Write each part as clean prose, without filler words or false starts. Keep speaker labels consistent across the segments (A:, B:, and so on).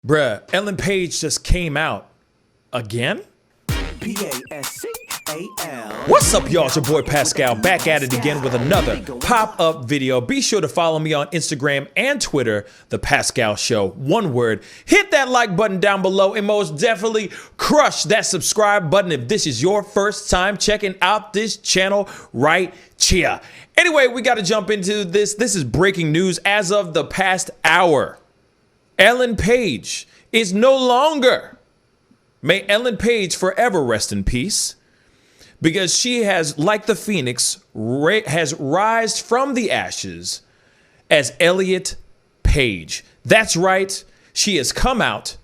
A: Bruh, Ellen Page just came out again?
B: Pascal.
A: What's up, y'all? It's your boy Pascal back at it again with another pop-up video. Be sure to follow me on Instagram and Twitter, The Pascal Show. One word. Hit that like button down below and most definitely crush that subscribe button if this is your first time checking out this channel right here. Anyway, we got to jump into this. This is breaking news as of the past hour. Ellen Page is no longer. May Ellen Page forever rest in peace, because she has, like the phoenix, has rised from the ashes as Elliot Page. That's right. She has come out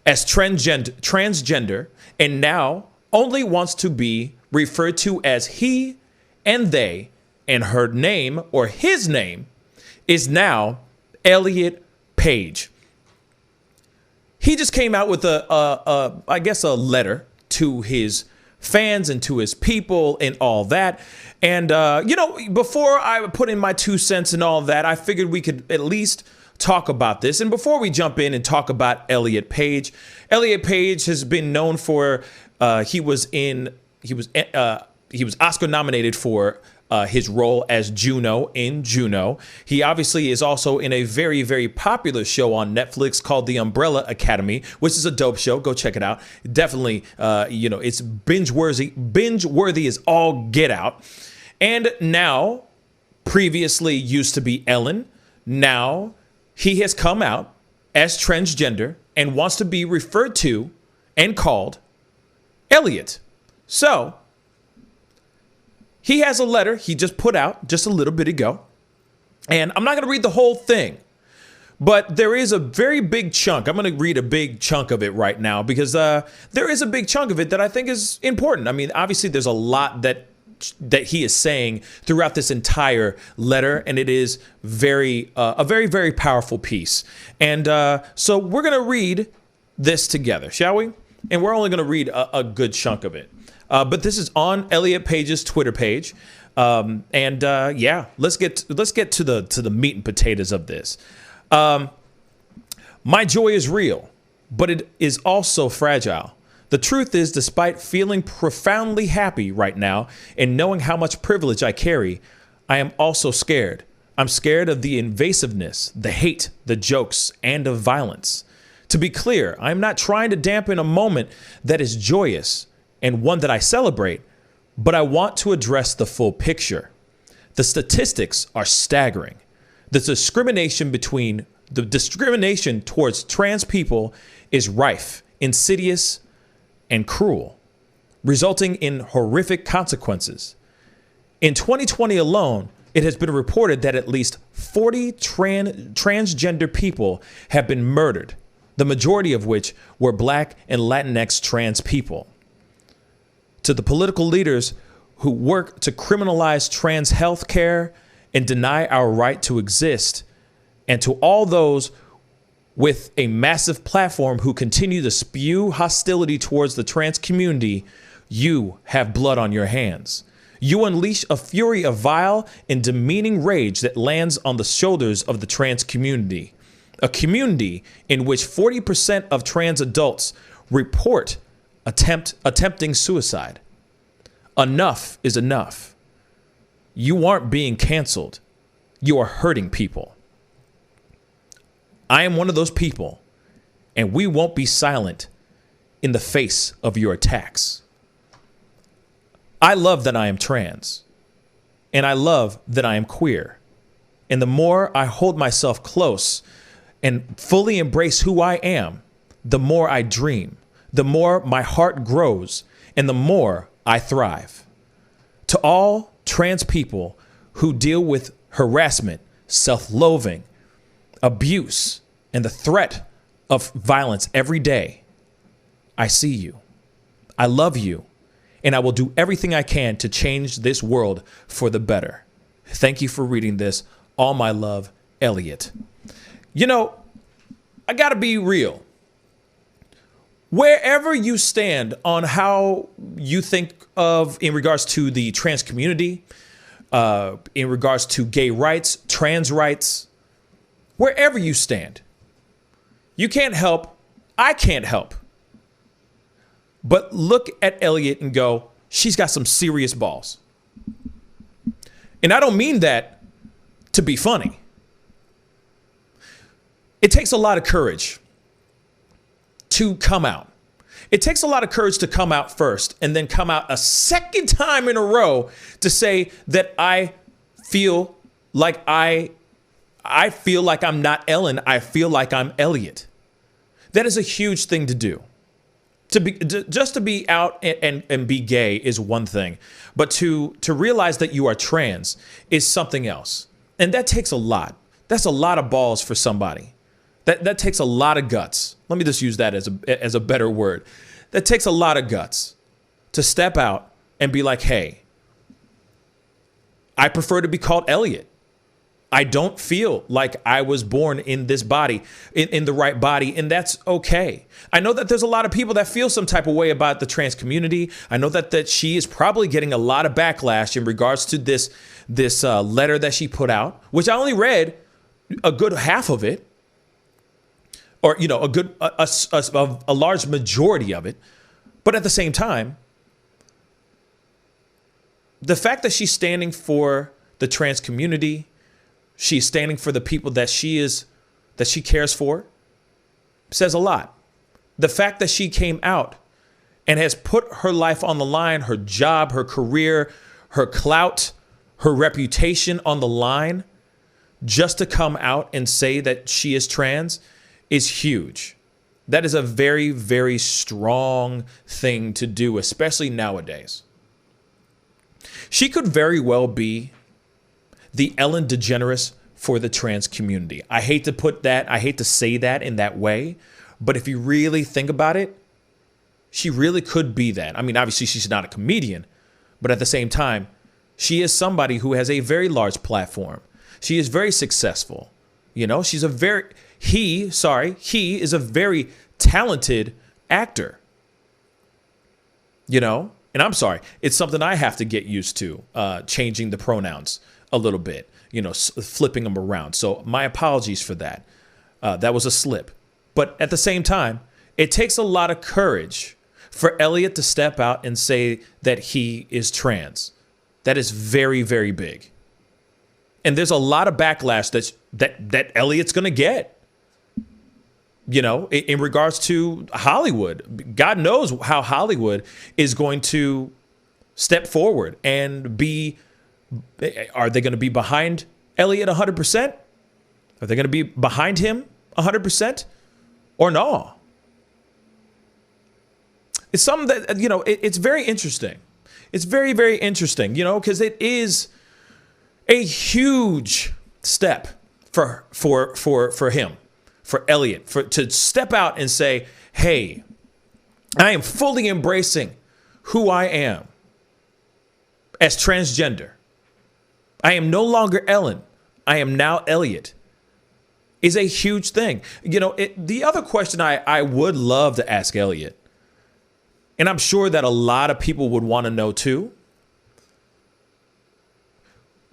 A: as transgender and now only wants to be referred to as he and they, and her name or his name is now Elliot Page. He just came out with I guess a letter to his fans and to his people and all that. And, before I put in my 2 cents and all that, I figured we could at least talk about this. And before we jump in and talk about Elliot Page has been known for, he was Oscar nominated for his role as Juno in Juno. He obviously is also in a very, very popular show on Netflix called The Umbrella Academy, which is a dope show. Go check it out. Definitely, it's binge-worthy as all get out. And now, previously used to be Ellen, now he has come out as transgender and wants to be referred to and called Elliot. So, he has a letter he just put out just a little bit ago, and I'm not going to read the whole thing, but there is a very big chunk. I'm going to read a big chunk of it right now because there is a big chunk of it that I think is important. I mean, obviously, there's a lot that he is saying throughout this entire letter, and it is a very, very powerful piece. And so we're going to read this together, shall we? And we're only going to read a good chunk of it. But this is on Elliot Page's Twitter page, yeah, let's get to the meat and potatoes of this. My joy is real, but it is also fragile. The truth is, despite feeling profoundly happy right now and knowing how much privilege I carry, I am also scared. I'm scared of the invasiveness, the hate, the jokes, and of violence. To be clear, I'm not trying to dampen a moment that is joyous and one that I celebrate, but I want to address the full picture. The statistics are staggering. The discrimination towards trans people is rife, insidious, and cruel, resulting in horrific consequences. In 2020 alone, it has been reported that at least 40 transgender people have been murdered, the majority of which were Black and Latinx trans people. To the political leaders who work to criminalize trans health care and deny our right to exist, and to all those with a massive platform who continue to spew hostility towards the trans community, you have blood on your hands. You unleash a fury of vile and demeaning rage that lands on the shoulders of the trans community, a community in which 40% of trans adults report attempting suicide. Enough is enough. You aren't being canceled. You are hurting people. I am one of those people, and we won't be silent in the face of your attacks. I love that I am trans, and I love that I am queer. And the more I hold myself close and fully embrace who I am, the more I dream, the more my heart grows, and the more I thrive. To all trans people who deal with harassment, self-loathing, abuse, and the threat of violence every day, I see you. I love you, and I will do everything I can to change this world for the better. Thank you for reading this. All my love, Elliot. I gotta be real. Wherever you stand on how you think of in regards to the trans community, in regards to gay rights, trans rights, wherever you stand, You can't help. I can't help. But look at Elliot and go, she's got some serious balls. And I don't mean that to be funny. It takes a lot of courage to come out. It takes a lot of courage to come out first and then come out a second time in a row to say that I feel like I'm not Ellen. I feel like I'm Elliot. That is a huge thing to do. Just to be out and be gay is one thing, but to realize that you are trans is something else. And that takes a lot. That's a lot of balls for somebody. That takes a lot of guts. Let me just use that as a better word. That takes a lot of guts to step out and be like, hey, I prefer to be called Elliot. I don't feel like I was born in this body, in the right body, and that's okay. I know that there's a lot of people that feel some type of way about the trans community. I know that she is probably getting a lot of backlash in regards to this letter that she put out, which I only read a good half of it, or a large majority of it. But at the same time, the fact that she's standing for the trans community, she's standing for the people that she cares for, says a lot. The fact that she came out and has put her life on the line, her job, her career, her clout, her reputation on the line, just to come out and say that she is trans is huge. That is a very, very strong thing to do, especially nowadays. She could very well be the Ellen DeGeneres for the trans community. I hate to say that in that way, but if you really think about it, she really could be that. I mean, obviously she's not a comedian, but at the same time, she is somebody who has a very large platform. She is very successful. You know, he is a very talented actor. You know, and I'm sorry, it's something I have to get used to, changing the pronouns a little bit, flipping them around. So my apologies for that. That was a slip. But at the same time, it takes a lot of courage for Elliot to step out and say that he is trans. That is very, very big. And there's a lot of backlash that Elliot's going to get. In regards to Hollywood. God knows how Hollywood is going to step forward and are they going to be behind Elliot 100%? Are they going to be behind him 100% or no? It's something that, it's very interesting. It's very, very interesting, because it is a huge step for him. For Elliot, to step out and say, hey, I am fully embracing who I am as transgender. I am no longer Ellen. I am now Elliot, is a huge thing. The other question I would love to ask Elliot, and I'm sure that a lot of people would want to know too,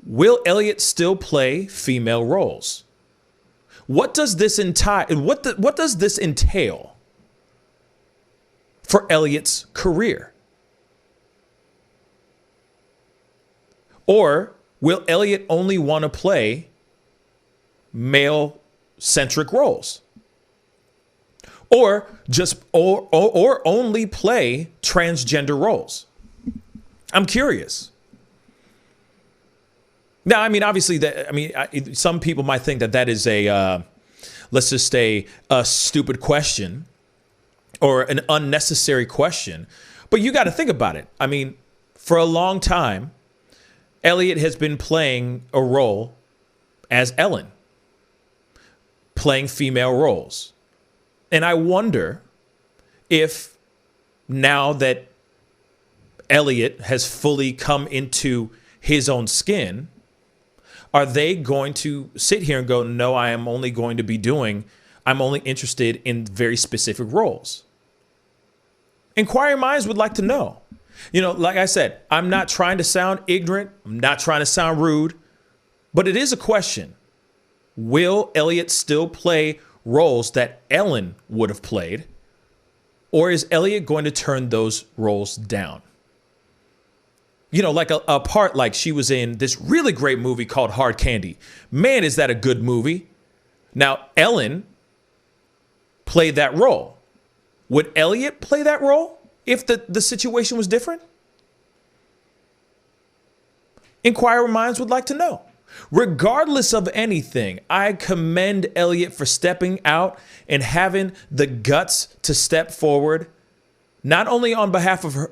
A: will Elliot still play female roles? What does this what does this entail for Elliot's career? Or will Elliot only want to play male-centric roles? Or only play transgender roles? I'm curious. Now, I mean, obviously, some people might think that is let's just say, a stupid question or an unnecessary question. But you got to think about it. I mean, for a long time, Elliot has been playing a role as Ellen, playing female roles. And I wonder if now that Elliot has fully come into his own skin, are they going to sit here and go, no, I'm only interested in very specific roles? Inquiring minds would like to know. Like I said, I'm not trying to sound ignorant. I'm not trying to sound rude, but it is a question. Will Elliot still play roles that Ellen would have played? Or is Elliot going to turn those roles down? You know, like a part like she was in this really great movie called Hard Candy. Man, is that a good movie. Now, Ellen played that role. Would Elliot play that role if the situation was different? Inquiring minds would like to know. Regardless of anything, I commend Elliot for stepping out and having the guts to step forward, not only on behalf of her,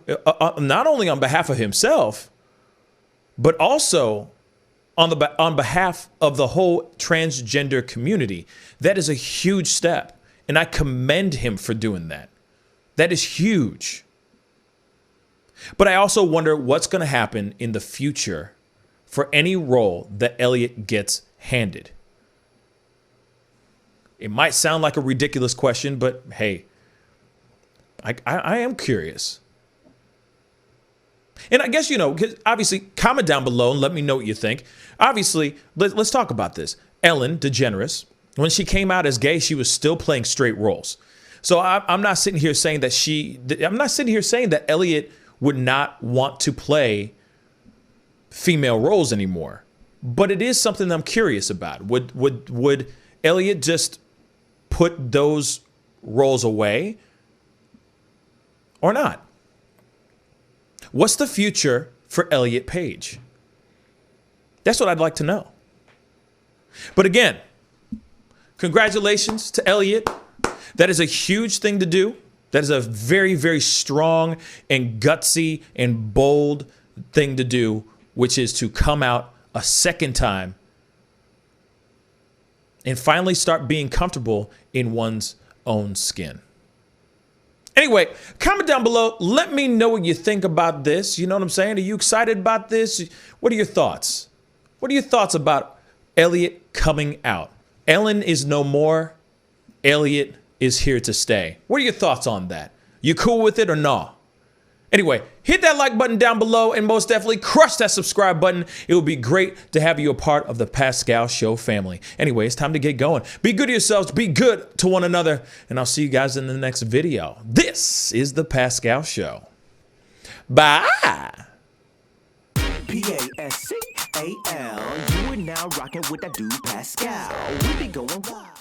A: not only on behalf of himself, but also on behalf of the whole transgender community. That is a huge step, and I commend him for doing that. That is huge. But I also wonder what's going to happen in the future for any role that Elliot gets handed. It might sound like a ridiculous question, but hey, I am curious. And I guess, you know, obviously, comment down below and let me know what you think. Obviously, let's talk about this. Ellen DeGeneres, when she came out as gay, she was still playing straight roles. So I'm not sitting here saying that Elliot would not want to play female roles anymore, but it is something I'm curious about. Would Elliot just put those roles away or not? What's the future for Elliot Page? That's what I'd like to know. But again, congratulations to Elliot. That is a huge thing to do. That is a very, very strong and gutsy and bold thing to do, which is to come out a second time and finally start being comfortable in one's own skin. Anyway, comment down below. Let me know what you think about this. You know what I'm saying? Are you excited about this? What are your thoughts? What are your thoughts about Elliot coming out? Ellen is no more. Elliot is here to stay. What are your thoughts on that? You cool with it or no? Anyway, hit that like button down below and most definitely crush that subscribe button. It would be great to have you a part of the Pascal Show family. Anyway, it's time to get going. Be good to yourselves. Be good to one another. And I'll see you guys in the next video. This is the Pascal Show. Bye.
B: Pascal, you are now rocking with that dude Pascal. We be going wild.